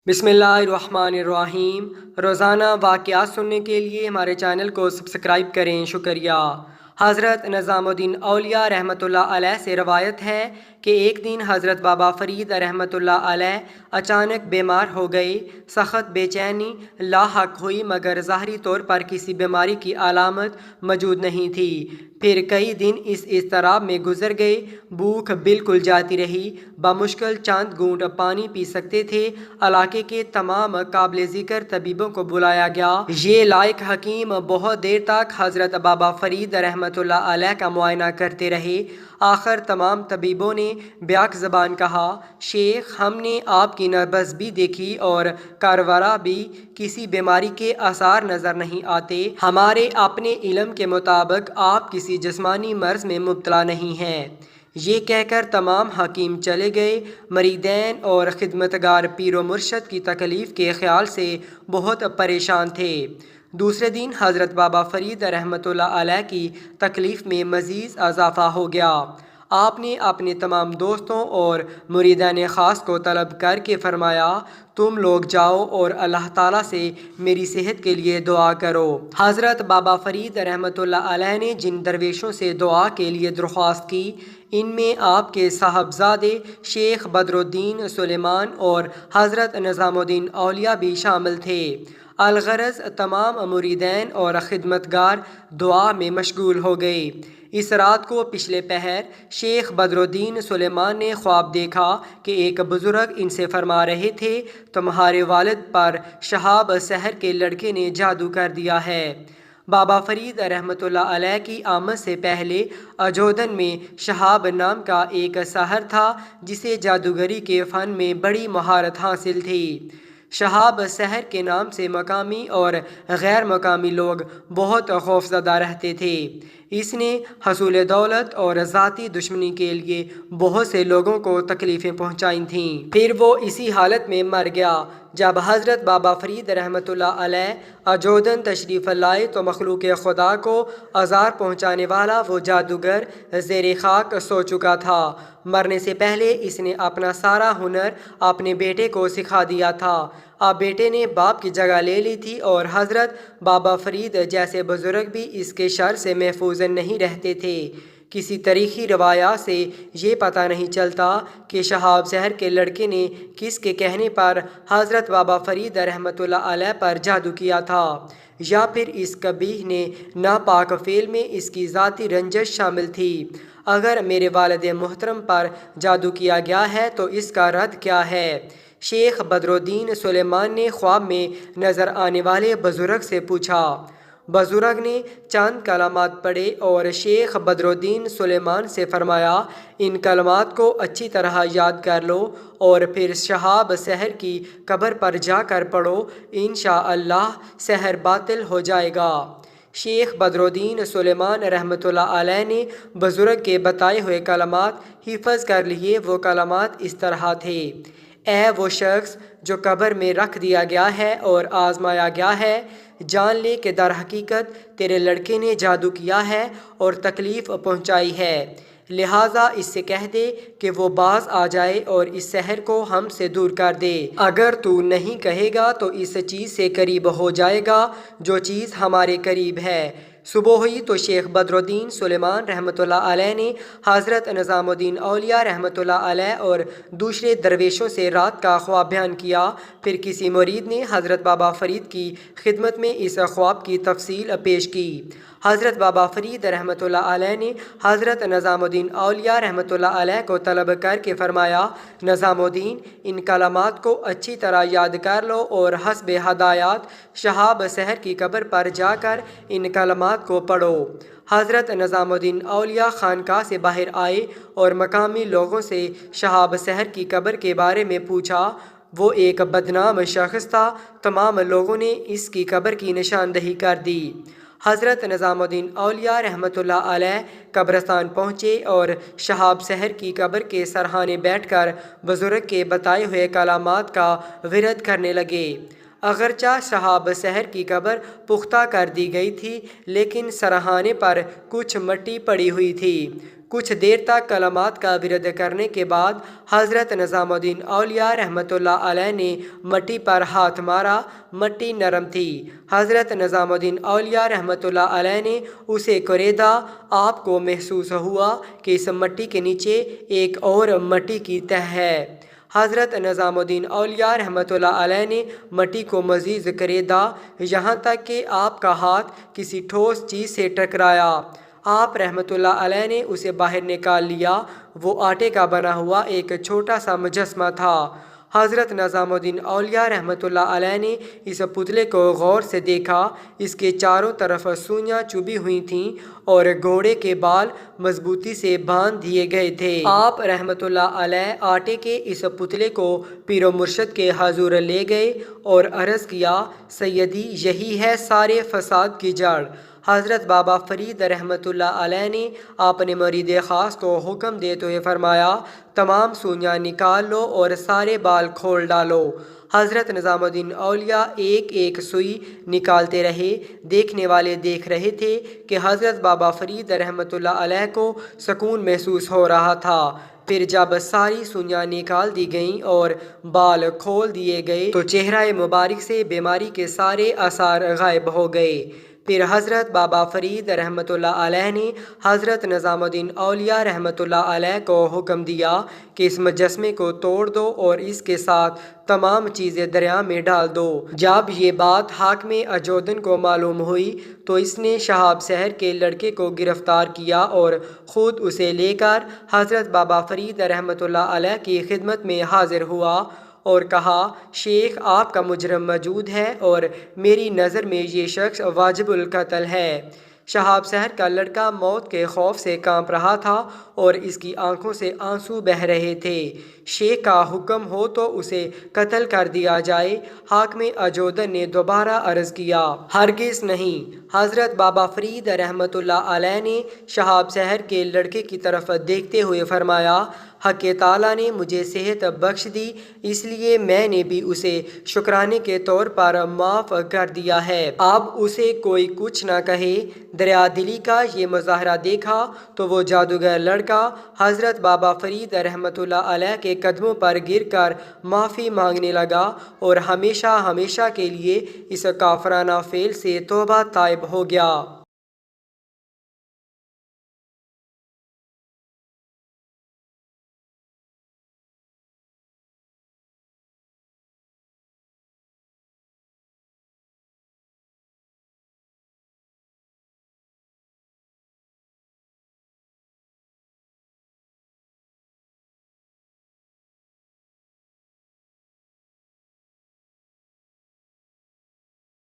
بسم اللہ الرحمن الرحیم۔ روزانہ واقعات سننے کے لیے ہمارے چینل کو سبسکرائب کریں، شکریہ۔ حضرت نظام الدین اولیاء رحمۃ اللہ علیہ سے روایت ہے کہ ایک دن حضرت بابا فرید رحمۃ اللہ علیہ اچانک بیمار ہو گئے۔ سخت بے چینی لاحق ہوئی مگر ظاہری طور پر کسی بیماری کی علامت موجود نہیں تھی۔ پھر کئی دن اس اضطراب میں گزر گئے، بھوک بالکل جاتی رہی، بمشکل چند گھونٹ پانی پی سکتے تھے۔ علاقے کے تمام قابل ذکر طبیبوں کو بلایا گیا۔ یہ لائق حکیم بہت دیر تک حضرت بابا فرید رحمۃ اللہ علیہ کا معائنہ کرتے رہے۔ آخر تمام طبیبوں نے بیک زبان کہا، شیخ، ہم نے آپ کی نبض بھی دیکھی اور کروڑا بھی، کسی بیماری کے آثار نظر نہیں آتے۔ ہمارے اپنے علم کے مطابق آپ کسی جسمانی مرض میں مبتلا نہیں ہیں۔ یہ کہہ کر تمام حکیم چلے گئے۔ مریدین اور خدمتگار پیر و مرشد کی تکلیف کے خیال سے بہت پریشان تھے۔ دوسرے دن حضرت بابا فرید رحمۃ اللہ علیہ کی تکلیف میں مزید اضافہ ہو گیا۔ آپ نے اپنے تمام دوستوں اور مریدان خاص کو طلب کر کے فرمایا، تم لوگ جاؤ اور اللہ تعالیٰ سے میری صحت کے لیے دعا کرو۔ حضرت بابا فرید رحمۃ اللہ علیہ نے جن درویشوں سے دعا کے لیے درخواست کی، ان میں آپ کے صاحبزادے شیخ بدر الدین سلیمان اور حضرت نظام الدین اولیاء بھی شامل تھے۔ الغرض تمام مریدین اور خدمتگار دعا میں مشغول ہو گئے۔ اس رات کو پچھلے پہر شیخ بدر الدین سلیمان نے خواب دیکھا کہ ایک بزرگ ان سے فرما رہے تھے، تمہارے والد پر شہاب سحر کے لڑکے نے جادو کر دیا ہے۔ بابا فرید رحمۃ اللہ علیہ کی آمد سے پہلے اجودن میں شہاب نام کا ایک ساحر تھا جسے جادوگری کے فن میں بڑی مہارت حاصل تھی۔ شہاب سحر کے نام سے مقامی اور غیر مقامی لوگ بہت خوفزدہ رہتے تھے۔ اس نے حصول دولت اور ذاتی دشمنی کے لیے بہت سے لوگوں کو تکلیفیں پہنچائی تھیں۔ پھر وہ اسی حالت میں مر گیا۔ جب حضرت بابا فرید رحمۃ اللہ علیہ اجودن تشریف لائے تو مخلوق خدا کو آزار پہنچانے والا وہ جادوگر زیر خاک سو چکا تھا۔ مرنے سے پہلے اس نے اپنا سارا ہنر اپنے بیٹے کو سکھا دیا تھا۔ اب بیٹے نے باپ کی جگہ لے لی تھی اور حضرت بابا فرید جیسے بزرگ بھی اس کے شر سے محفوظ نہیں رہتے تھے۔ کسی تاریخی روایات سے یہ پتہ نہیں چلتا کہ شہاب سحر کے لڑکے نے کس کے کہنے پر حضرت بابا فرید رحمۃ اللہ علیہ پر جادو کیا تھا، یا پھر اس قبیح نے ناپاک فعل میں اس کی ذاتی رنجش شامل تھی۔ اگر میرے والد محترم پر جادو کیا گیا ہے تو اس کا رد کیا ہے؟ شیخ بدر الدین سلیمان نے خواب میں نظر آنے والے بزرگ سے پوچھا۔ بزرگ نے چند کلمات پڑھے اور شیخ بدر الدین سلیمان سے فرمایا، ان کلمات کو اچھی طرح یاد کر لو اور پھر شہاب سحر کی قبر پر جا کر پڑھو، انشاءاللہ سحر باطل ہو جائے گا۔ شیخ بدر الدین سلیمان رحمۃ اللہ علیہ نے بزرگ کے بتائے ہوئے کلمات حفظ کر لیے۔ وہ کلمات اس طرح تھے، اے وہ شخص جو قبر میں رکھ دیا گیا ہے اور آزمایا گیا ہے، جان لے کہ در حقیقت تیرے لڑکے نے جادو کیا ہے اور تکلیف پہنچائی ہے، لہٰذا اس سے کہہ دے کہ وہ باز آ جائے اور اس سحر کو ہم سے دور کر دے۔ اگر تو نہیں کہے گا تو اس چیز سے قریب ہو جائے گا جو چیز ہمارے قریب ہے۔ صبح ہوئی تو شیخ بدر الدین سلیمان رحمۃ اللہ علیہ نے حضرت نظام الدین اولیاء رحمۃ اللہ علیہ اور دوسرے درویشوں سے رات کا خواب بیان کیا۔ پھر کسی مرید نے حضرت بابا فرید کی خدمت میں اس خواب کی تفصیل پیش کی۔ حضرت بابا فرید رحمۃ اللہ علیہ نے حضرت نظام الدین اولیاء رحمۃ اللہ علیہ کو طلب کر کے فرمایا، نظام الدین، ان کلمات کو اچھی طرح یاد کر لو اور حسب ہدایات شہاب سحر کی قبر پر جا کر ان کلمات کو پڑھو۔ حضرت نظام الدین اولیاء خانقاہ سے باہر آئے اور مقامی لوگوں سے شہاب سحر کی قبر کے بارے میں پوچھا۔ وہ ایک بدنام شخص تھا۔ تمام لوگوں نے اس کی قبر کی نشاندہی کر دی۔ حضرت نظام الدین اولیاء رحمۃ اللہ علیہ قبرستان پہنچے اور شہاب سحر کی قبر کے سرحانے بیٹھ کر بزرگ کے بتائے ہوئے کلمات کا ورد کرنے لگے۔ اگرچہ شہاب سحر کی قبر پختہ کر دی گئی تھی لیکن سرہانے پر کچھ مٹی پڑی ہوئی تھی۔ کچھ دیر تک کلمات کا ورد کرنے کے بعد حضرت نظام الدین اولیاء رحمۃ اللہ علیہ نے مٹی پر ہاتھ مارا۔ مٹی نرم تھی۔ حضرت نظام الدین اولیاء رحمۃ اللہ علیہ نے اسے کریدا۔ آپ کو محسوس ہوا کہ اس مٹی کے نیچے ایک اور مٹی کی تہ ہے۔ حضرت نظام الدین اولیاء رحمۃ اللہ علیہ نے مٹی کو مزید کریدا یہاں تک کہ آپ کا ہاتھ کسی ٹھوس چیز سے ٹکرایا۔ آپ رحمۃ اللہ علیہ نے اسے باہر نکال لیا۔ وہ آٹے کا بنا ہوا ایک چھوٹا سا مجسمہ تھا۔ حضرت نظام الدین اولیاء رحمۃ اللہ علیہ نے اس پتلے کو غور سے دیکھا۔ اس کے چاروں طرف سوئیاں چبھی ہوئی تھیں اور گھوڑے کے بال مضبوطی سے باندھ دیے گئے تھے۔ آپ رحمۃ اللہ علیہ آٹے کے اس پتلے کو پیر و مرشد کے حضور لے گئے اور عرض کیا، سیدی یہی ہے سارے فساد کی جڑ۔ حضرت بابا فرید رحمۃ اللہ علیہ نے اپنے مرید خاص کو حکم دیتے ہوئے فرمایا، تمام سوئیاں نکال لو اور سارے بال کھول ڈالو۔ حضرت نظام الدین اولیاء ایک ایک سوئی نکالتے رہے۔ دیکھنے والے دیکھ رہے تھے کہ حضرت بابا فرید رحمۃ اللہ علیہ کو سکون محسوس ہو رہا تھا۔ پھر جب ساری سوئیاں نکال دی گئیں اور بال کھول دیے گئے تو چہرہ مبارک سے بیماری کے سارے آثار غائب ہو گئے۔ پھر حضرت بابا فرید رحمۃ اللہ علیہ نے حضرت نظام الدین اولیاء رحمۃ اللہ علیہ کو حکم دیا کہ اس مجسمے کو توڑ دو اور اس کے ساتھ تمام چیزیں دریا میں ڈال دو۔ جب یہ بات حاکم اجودن کو معلوم ہوئی تو اس نے شہاب سحر کے لڑکے کو گرفتار کیا اور خود اسے لے کر حضرت بابا فرید رحمۃ اللہ علیہ کی خدمت میں حاضر ہوا اور کہا، شیخ آپ کا مجرم موجود ہے اور میری نظر میں یہ شخص واجب القتل ہے۔ شہاب سحر کا لڑکا موت کے خوف سے کانپ رہا تھا اور اس کی آنکھوں سے آنسو بہہ رہے تھے۔ شیخ کا حکم ہو تو اسے قتل کر دیا جائے۔ حاکم اجودن نے دوبارہ عرض کیا، ہرگز نہیں۔ حضرت بابا فرید رحمۃ اللہ علیہ نے شہاب سحر کے لڑکے کی طرف دیکھتے ہوئے فرمایا، حق تعالیٰ نے مجھے صحت بخش دی، اس لیے میں نے بھی اسے شکرانے کے طور پر معاف کر دیا ہے۔ اب اسے کوئی کچھ نہ کہے۔ دریا دلی کا یہ مظاہرہ دیکھا تو وہ جادوگر لڑکا حضرت بابا فرید رحمۃ اللہ علیہ کے قدموں پر گر کر معافی مانگنے لگا اور ہمیشہ ہمیشہ کے لیے اس کافرانہ فعل سے توبہ طائب ہو گیا۔